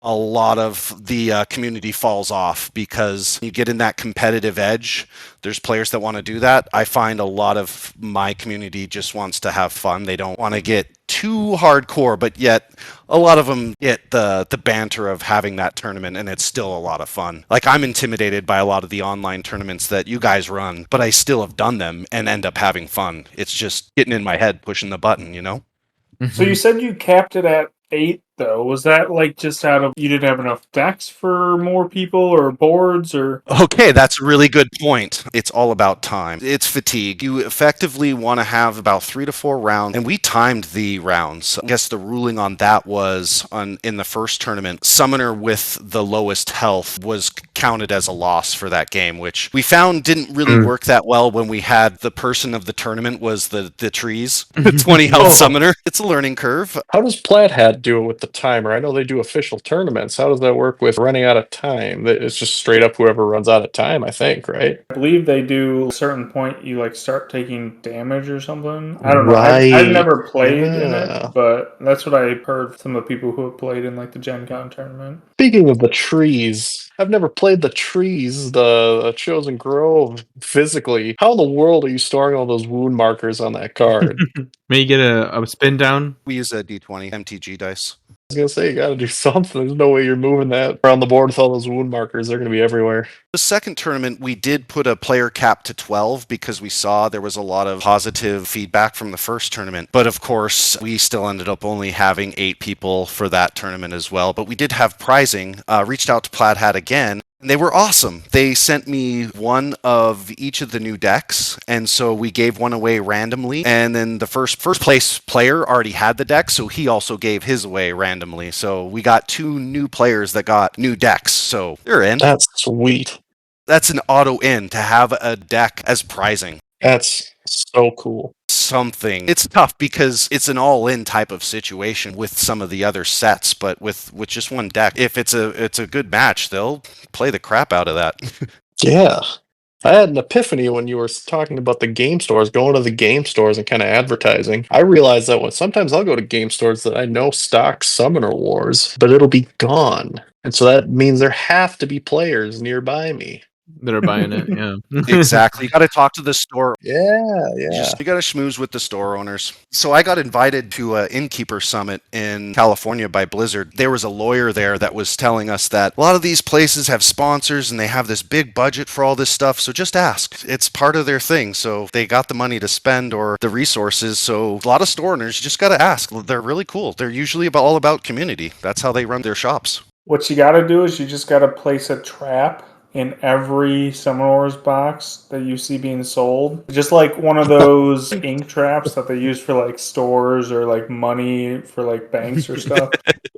Speaker 3: a lot of the community falls off because you get in that competitive edge. There's players that want to do that. I find a lot of my community just wants to have fun. They don't want to get too hardcore, but yet a lot of them get the banter of having that tournament, and it's still a lot of fun. Like, I'm intimidated by a lot of the online tournaments that you guys run, but I still have done them and end up having fun. It's just getting in my head, pushing the button, you know?
Speaker 1: So you said you capped it at 8, though. Was that like just out of you didn't have enough decks for more people or boards or?
Speaker 3: Okay, that's a really good point. It's all about time. It's fatigue. You effectively want to have about 3 to 4 rounds, and we timed the rounds. I guess the ruling on that was in the first tournament, summoner with the lowest health was counted as a loss for that game, which we found didn't really work that well when we had the person of the tournament was the trees, the 20 health summoner. It's a learning curve.
Speaker 4: How does Plaid Hat do it with the timer? I know they do official tournaments. How does that work with running out of time? It's just straight up whoever runs out of time, I think, right?
Speaker 1: I believe they do a certain point you like start taking damage or something. I don't know.
Speaker 4: Right.
Speaker 1: I've never played in
Speaker 4: Yeah.
Speaker 1: it, but that's what I heard from the people who have played in like the Gen Con tournament.
Speaker 4: Speaking of the trees, I've never played the trees, the Chosen Grove, physically. How in the world are you storing all those wound markers on that card?
Speaker 2: May you get a spin down?
Speaker 3: We use a D20 MTG dice.
Speaker 4: I was gonna say, you gotta do something. There's no way you're moving that around the board with all those wound markers. They're gonna be everywhere.
Speaker 3: The second tournament, we did put a player cap to 12 because we saw there was a lot of positive feedback from the first tournament. But of course, we still ended up only having 8 people for that tournament as well. But we did have prizing. Reached out to Plaid Hat again. And they were awesome. They sent me one of each of the new decks, and so we gave one away randomly. And then the first place player already had the deck, so he also gave his away randomly. So we got 2 new players that got new decks. So they're in.
Speaker 4: That's sweet.
Speaker 3: That's an auto in to have a deck as prizing.
Speaker 4: That's so cool.
Speaker 3: Something. It's tough because it's an all-in type of situation with some of the other sets, but with just one deck, if it's a good match, they'll play the crap out of that.
Speaker 4: Yeah. I had an epiphany when you were talking about the game stores, going to the game stores and kind of advertising. I realized that sometimes I'll go to game stores that I know stock Summoner Wars, but it'll be gone. And so that means there have to be players nearby me.
Speaker 2: That are buying it, yeah.
Speaker 3: Exactly. You got to talk to the store.
Speaker 4: Yeah.
Speaker 3: You got to schmooze with the store owners. So I got invited to an Innkeeper Summit in California by Blizzard. There was a lawyer there that was telling us that a lot of these places have sponsors and they have this big budget for all this stuff. So just ask. It's part of their thing. So they got the money to spend or the resources. So a lot of store owners, you just got to ask. They're really cool. They're usually all about community. That's how they run their shops.
Speaker 1: What you got to do is you just got to place a trap in every Summoner Wars box that you see being sold. Just like one of those ink traps that they use for like stores or like money for like banks or stuff.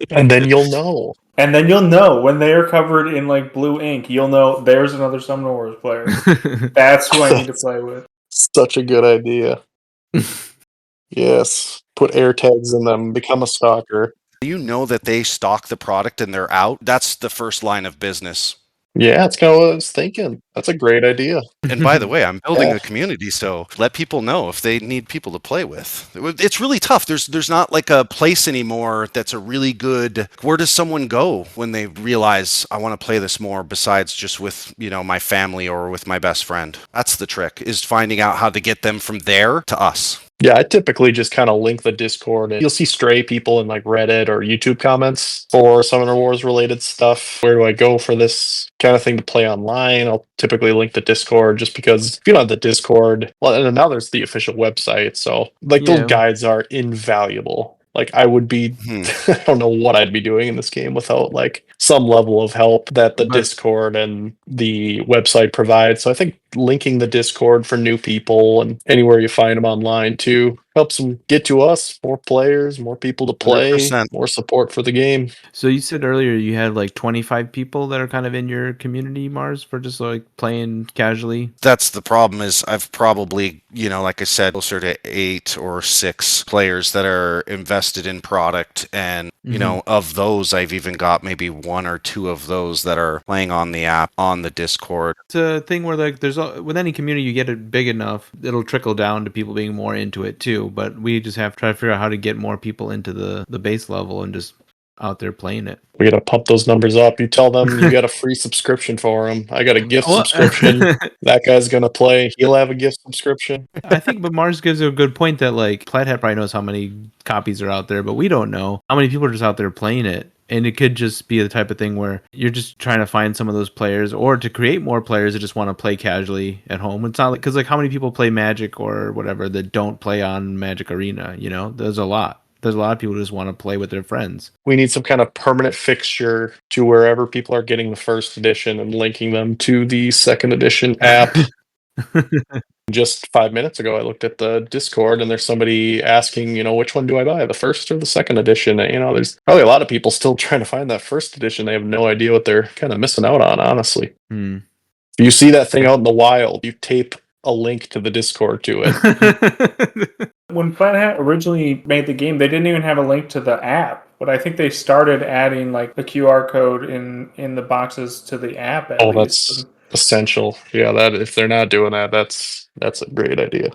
Speaker 4: And then you'll know.
Speaker 1: And then you'll know when they are covered in like blue ink, you'll know there's another Summoner Wars player. That's who I need to play with.
Speaker 4: Such a good idea. Yes. Put air tags in them, become a stalker.
Speaker 3: You know that they stock the product and they're out. That's the first line of business.
Speaker 4: Yeah, that's kind of what I was thinking. That's a great idea.
Speaker 3: And by the way, I'm building a community, so let people know if they need people to play with. It's really tough. There's not like a place anymore that's a really good. Where does someone go when they realize I want to play this more besides just with, my family or with my best friend? That's the trick, is finding out how to get them from there to us.
Speaker 4: Yeah, I typically just kind of link the Discord, and you'll see stray people in like Reddit or YouTube comments for Summoner Wars related stuff. Where do I go for this kind of thing to play online? I'll typically link the Discord just because if you don't have the Discord, well, and now there's the official website. So those guides are invaluable. Like I would be, I don't know what I'd be doing in this game without like some level of help that the Discord and the website provide. So I think linking the Discord for new people and anywhere you find them online too helps them get to us, more players, more people to play,
Speaker 3: 100%.
Speaker 4: more support for the game.
Speaker 2: So you said earlier you had like 25 people that are kind of in your community, Mars, for just like playing casually.
Speaker 3: That's the problem is I've probably, like I said, closer to 8 or 6 players that are invested in product. And, of those, I've even got maybe 1 or 2 of those that are playing on the app, on the Discord.
Speaker 2: It's a thing where like there's with any community, you get it big enough, it'll trickle down to people being more into it too. But we just have to try to figure out how to get more people into the base level and just out there playing it.
Speaker 4: We gotta pump those numbers up. You tell them you got a free subscription for them. I got a gift subscription. That guy's gonna play. He'll have a gift subscription.
Speaker 2: I think, but Mars gives a good point that like Plaid Hat probably knows how many copies are out there, but we don't know how many people are just out there playing it. And it could just be the type of thing where you're just trying to find some of those players, or to create more players that just want to play casually at home. It's not like, because like how many people play Magic or whatever that don't play on Magic Arena? You know, there's a lot. There's a lot of people who just want to play with their friends.
Speaker 4: We need some kind of permanent fixture to wherever people are getting the first edition and linking them to the second edition app. Just 5 minutes ago, I looked at the Discord and there's somebody asking, which one do I buy, the first or the second edition? There's probably a lot of people still trying to find that first edition. They have no idea what they're kind of missing out on, honestly. If you see that thing out in the wild, you tape a link to the Discord to it.
Speaker 1: When Plaid Hat originally made the game, they didn't even have a link to the app, but I think they started adding like the QR code in the boxes to the app at least.
Speaker 4: That's essential. Yeah, that if they're not doing that, that's a great idea.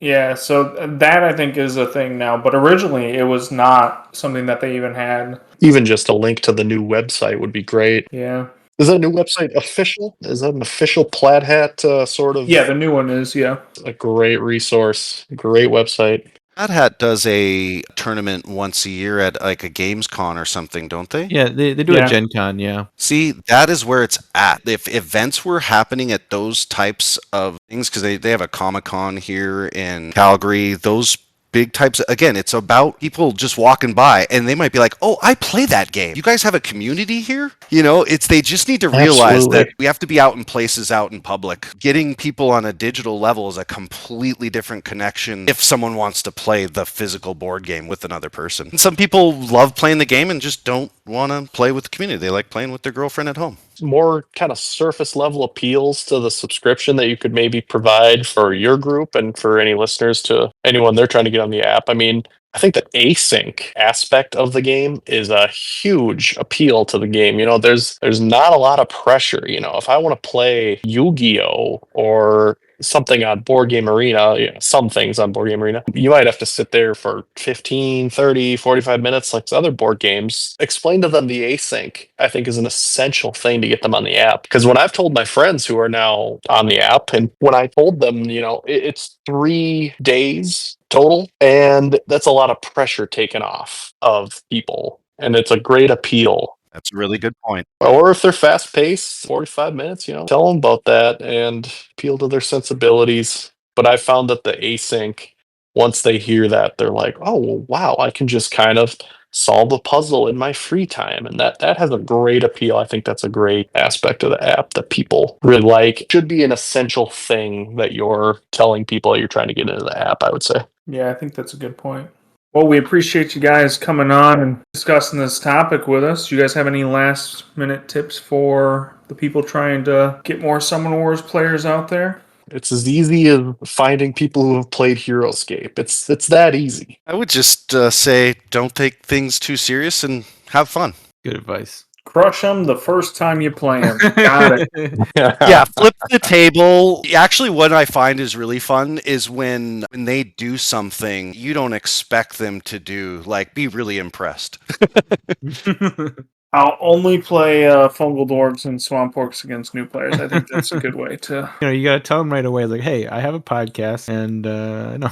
Speaker 1: Yeah, so that I think is a thing now, but originally it was not something that they even had.
Speaker 4: Even just a link to the new website would be great.
Speaker 1: Yeah.
Speaker 4: Is that new website official? Is that an official Plaid Hat sort of?
Speaker 1: Yeah, the new one is, yeah.
Speaker 4: A great resource, great website.
Speaker 3: Plaid Hat does a tournament once a year at like a Games Con or something, don't they?
Speaker 2: Yeah, they do a Gen Con, yeah.
Speaker 3: See, that is where it's at. If events were happening at those types of things, because they have a Comic-Con here in Calgary, those big types, again, it's about people just walking by and they might be like, oh, I play that game. You guys have a community here? They just need to realize that we have to be out in places, out in public. Getting people on a digital level is a completely different connection if someone wants to play the physical board game with another person. And some people love playing the game and just don't want to play with the community. They like playing with their girlfriend at home.
Speaker 4: More kind of surface level appeals to the subscription that you could maybe provide for your group and for any listeners to anyone they're trying to get on the app. I mean, I think the async aspect of the game is a huge appeal to the game. There's not a lot of pressure. If I want to play Yu-Gi-Oh or something on Board Game Arena, some things on Board Game Arena, you might have to sit there for 15, 30, 45 minutes like other board games. Explain to them the async, I think, is an essential thing to get them on the app. Because when I've told my friends who are now on the app, and when I told them, it's 3 days total, and that's a lot of pressure taken off of people. And it's a great appeal.
Speaker 3: That's a really good point.
Speaker 4: Or if they're fast paced, 45 minutes, tell them about that and appeal to their sensibilities. But I found that the async, once they hear that, they're like, oh, well, wow, I can just kind of solve a puzzle in my free time. And that has a great appeal. I think that's a great aspect of the app that people really like. It should be an essential thing that you're telling people you're trying to get into the app, I would say.
Speaker 1: Yeah, I think that's a good point. Well, we appreciate you guys coming on and discussing this topic with us. Do you guys have any last-minute tips for the people trying to get more Summon Wars players out there?
Speaker 4: It's as easy as finding people who have played HeroScape. It's that easy.
Speaker 3: I would just say don't take things too serious and have fun.
Speaker 2: Good advice.
Speaker 1: Crush them the first time you play them. Got it.
Speaker 3: Yeah, flip the table. Actually, what I find is really fun is when they do something you don't expect them to do. Like, be really impressed.
Speaker 1: I'll only play Fungal Dwarves and Swamp Orcs against new players. I think that's a good way to...
Speaker 2: You got to tell them right away, like, hey, I have a podcast, and no.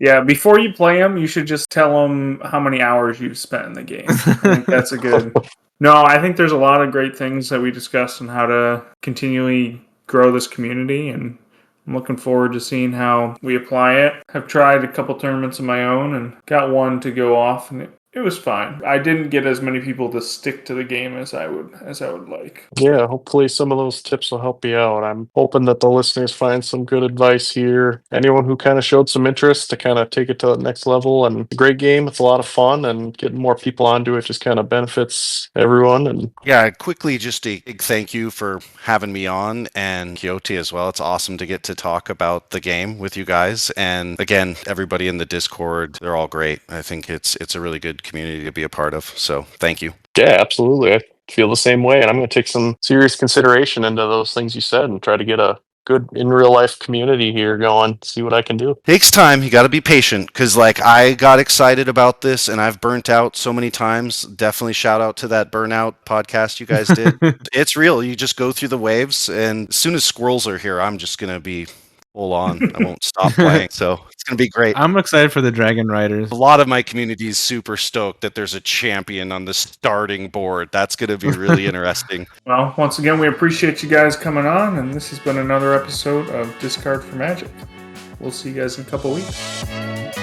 Speaker 1: Yeah, before you play them, you should just tell them how many hours you've spent in the game. I think that's a good... No, I think there's a lot of great things that we discussed on how to continually grow this community, and I'm looking forward to seeing how we apply it. I've tried a couple tournaments of my own and got one to go off, and it was fine. I didn't get as many people to stick to the game as I would like.
Speaker 4: Yeah, hopefully some of those tips will help you out. I'm hoping that the listeners find some good advice here. Anyone who kind of showed some interest to kind of take it to the next level, and a great game. It's a lot of fun, and getting more people onto it just kind of benefits everyone. And
Speaker 3: yeah, quickly, just a big thank you for having me on, and Quixote as well. It's awesome to get to talk about the game with you guys. And again, everybody in the Discord, they're all great. I think it's a really good community to be a part of. So thank you.
Speaker 4: Yeah, absolutely. feel the same way, and I'm going to take some serious consideration into those things you said and try to get a good in real life community here going, see what I can do.
Speaker 3: Takes time. You got to be patient because, like, I got excited about this and I've burnt out so many times. Definitely shout out to that burnout podcast you guys did. It's real. You just go through the waves, and as soon as squirrels are here, I'm just going to be full on. I won't stop playing. So it's going to be great.
Speaker 2: I'm excited for the Dragon Riders.
Speaker 3: A lot of my community is super stoked that there's a champion on the starting board. That's going to be really interesting.
Speaker 1: Well, once again, we appreciate you guys coming on, and this has been another episode of Discard for Magic. We'll see you guys in a couple weeks.